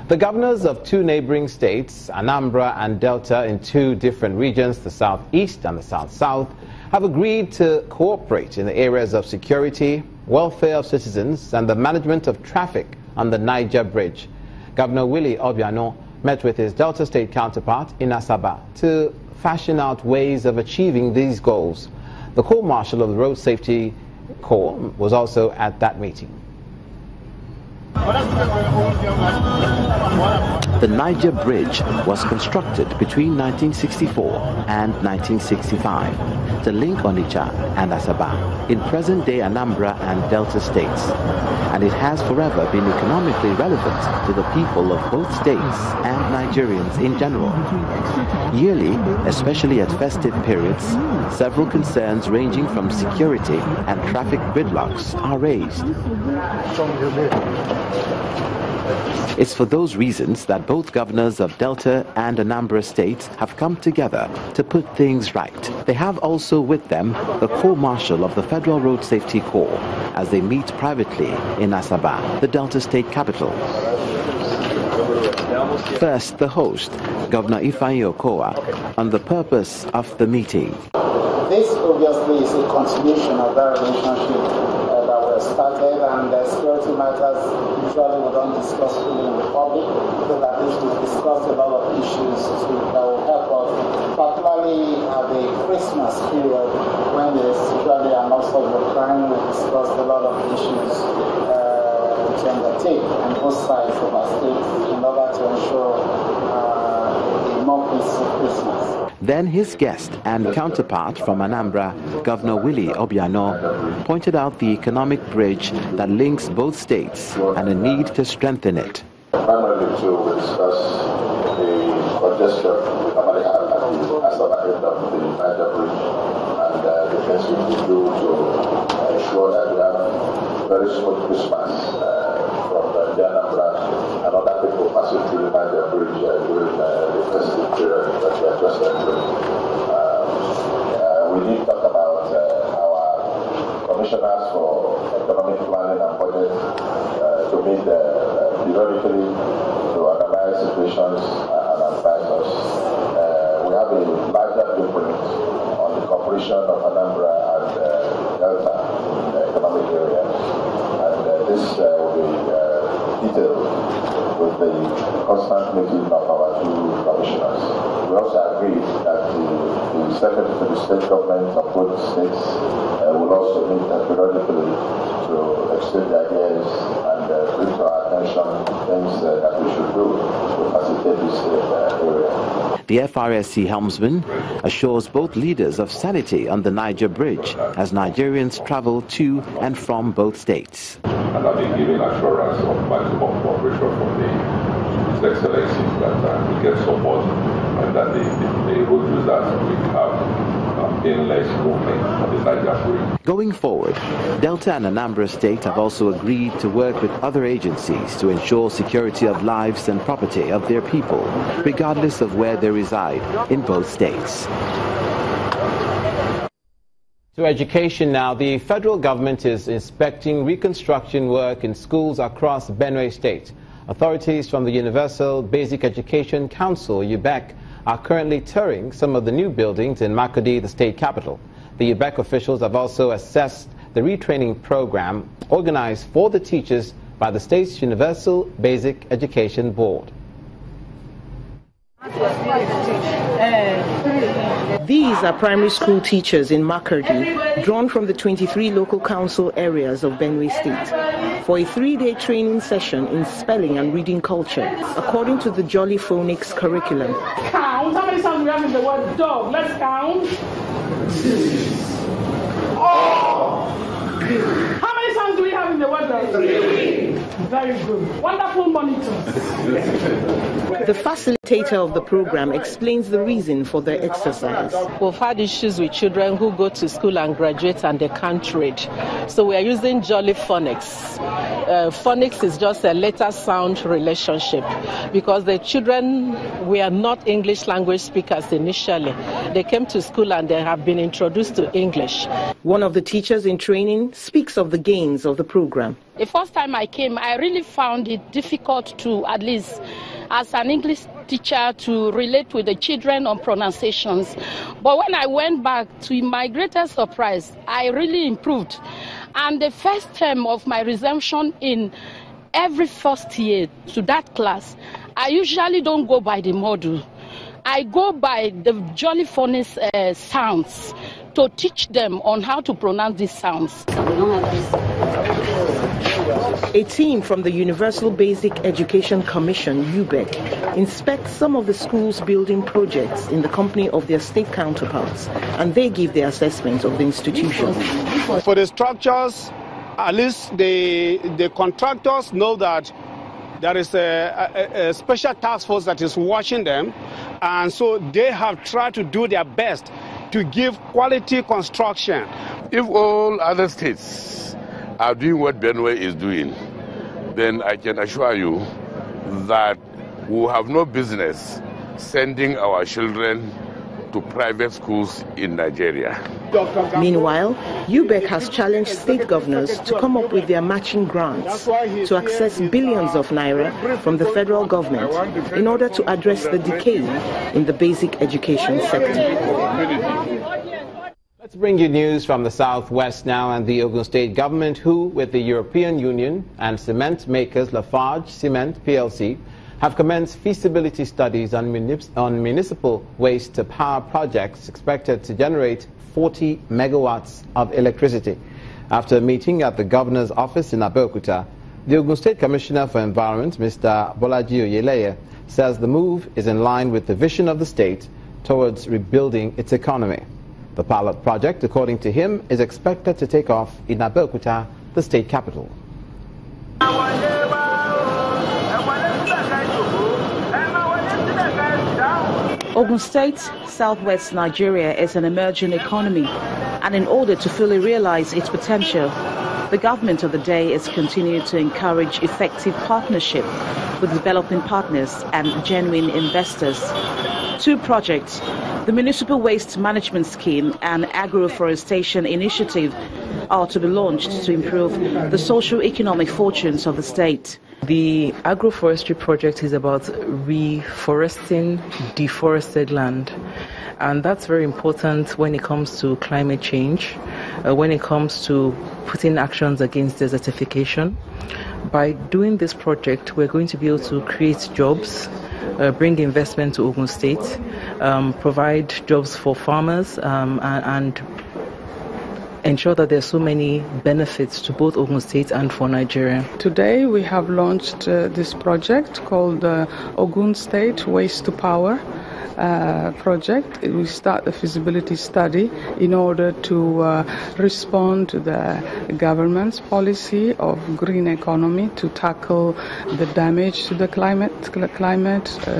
The governors of two neighboring states, Anambra and Delta, in two different regions, the southeast and the south-south, have agreed to cooperate in the areas of security, welfare of citizens, and the management of traffic on the Niger Bridge. Governor Willie Obiano met with his Delta State counterpart in Asaba to fashion out ways of achieving these goals. The Corps Marshal of the Road Safety Corps was also at that meeting. The Niger Bridge was constructed between 1964 and 1965 to link Onitsha and Asaba in present-day Anambra and Delta states, and it has forever been economically relevant to the people of both states and Nigerians in general. Yearly, especially at festive periods, several concerns ranging from security and traffic gridlocks are raised. It's for those reasons that both governors of Delta and Anambra states have come together to put things right. They have also with them the Corps Marshal of the Federal Road Safety Corps as they meet privately in Asaba, the Delta State capital. First, the host, Governor Ifeanyi Okowa, on the purpose of the meeting. This obviously is a continuation of that relationship that was started, and security matters usually we don't discuss fully in the public, because at least we've discussed a lot of issues that will help us, particularly at the Christmas period when there's usually an awful of crime. We discussed a lot of issues to undertake on both sides of our state in order to ensure a more peaceful Christmas. Then his guest and counterpart from Anambra, Governor Willie Obiano, pointed out the economic bridge that links both states and a need to strengthen it. Primarily to discuss the congestion we normally have at the Asaba end of the Niger Bridge and the things we need to do to ensure that we have very smooth Christmas from the Anambra and other people passing through the Niger Bridge during the festive period that we are just entering. We did talk about our commissioners for economic planning and budget to meet periodically to analyze situations and advise us. We have a larger blueprint on the cooperation of Anambra and Delta in the economic area, and this will be detailed with the constant meeting of our two commissioners. We also agreed that the Secretary to the State Government of both states will also meet periodically to exchange ideas and bring to our attention things that we should do to facilitate this area. The FRSC helmsman assures both leaders of sanity on the Niger Bridge as Nigerians travel to and from both states. And I've been giving assurance of maximum cooperation from His Excellency that we get support and that the road users will have painless movement on the Niger Bridge. Going forward, Delta and Anambra State have also agreed to work with other agencies to ensure security of lives and property of their people, regardless of where they reside in both states. To education now, the federal government is inspecting reconstruction work in schools across Benue State. Authorities from the Universal Basic Education Council, UBEC, are currently touring some of the new buildings in Makurdi, the state capital. The UBEC officials have also assessed the retraining program organized for the teachers by the state's Universal Basic Education Board. These are primary school teachers in Makurdi, drawn from the 23 local council areas of Benue State, for a 3-day training session in spelling and reading culture, according to the Jolly Phonics curriculum. Count. How many sounds we have in the word dog? Let's count. Oh. How many sounds do we have in the word dog? 3. Very good. Wonderful monitors. The facilitator of the program explains the reason for the exercise. We've had issues with children who go to school and graduate and they can't read. So we are using Jolly Phonics. Phonics is just a letter sound relationship because the children were not English language speakers initially. They came to school and they have been introduced to English. One of the teachers in training speaks of the gains of the program. The first time I came, I really found it difficult to at least as an English teacher to relate with the children on pronunciations. But when I went back, to my greatest surprise, I really improved. And the first term of my resumption in every first year to that class, I usually don't go by the model. I go by the jolly funny sounds to teach them on how to pronounce these sounds. A team from the Universal Basic Education Commission, UBEC, inspects some of the schools' building projects in the company of their state counterparts, and they give their assessment of the institution. For the structures, at least the contractors know that there is a special task force that is watching them, and so they have tried to do their best to give quality construction. If all other states are doing what Benue is doing, then I can assure you that we have no business sending our children to private schools in Nigeria. Meanwhile, UBEC has challenged state governors to come up with their matching grants to access billions of naira from the federal government in order to address the decay in the basic education sector. Let's bring you news from the southwest now, and the Ogun State government, who, with the European Union and cement makers Lafarge Cement PLC, have commenced feasibility studies on municipal waste-to-power projects expected to generate 40 megawatts of electricity. After a meeting at the governor's office in Abeokuta, the Ogun State Commissioner for Environment, Mr. Bolaji Oyeleye, says the move is in line with the vision of the state towards rebuilding its economy. The pilot project, according to him, is expected to take off in Abeokuta, the state capital. Ogun State, southwest Nigeria, is an emerging economy, and in order to fully realize its potential, the government of the day is continuing to encourage effective partnership with developing partners and genuine investors. Two projects, the Municipal Waste Management Scheme and Agroforestation Initiative, are to be launched to improve the socio-economic fortunes of the state. The agroforestry project is about reforesting deforested land, and that's very important when it comes to climate change, when it comes to putting actions against desertification. By doing this project, we're going to be able to create jobs, bring investment to Ogun State, provide jobs for farmers, and ensure that there's so many benefits to both Ogun State and for Nigeria. Today we have launched this project called Ogun State Waste to Power project. We start the feasibility study in order to respond to the government's policy of green economy to tackle the damage to the climate,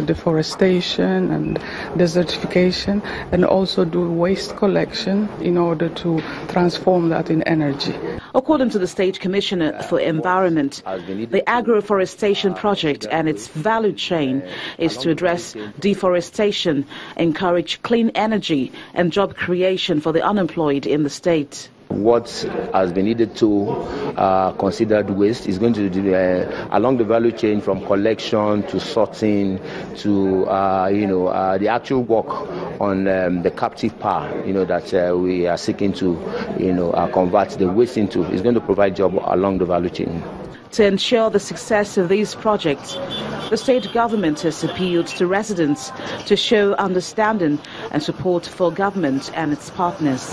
deforestation and desertification, and also do waste collection in order to transform that in energy. According to the State Commissioner for Environment, the agroforestation project and its value chain is to address deforestation, encourage clean energy and job creation for the unemployed in the state. What has been needed to consider waste is going to do along the value chain, from collection to sorting to the actual work on the captive power that we are seeking to convert the waste into. Is going to provide job along the value chain. To ensure the success of these projects, the state government has appealed to residents to show understanding and support for government and its partners.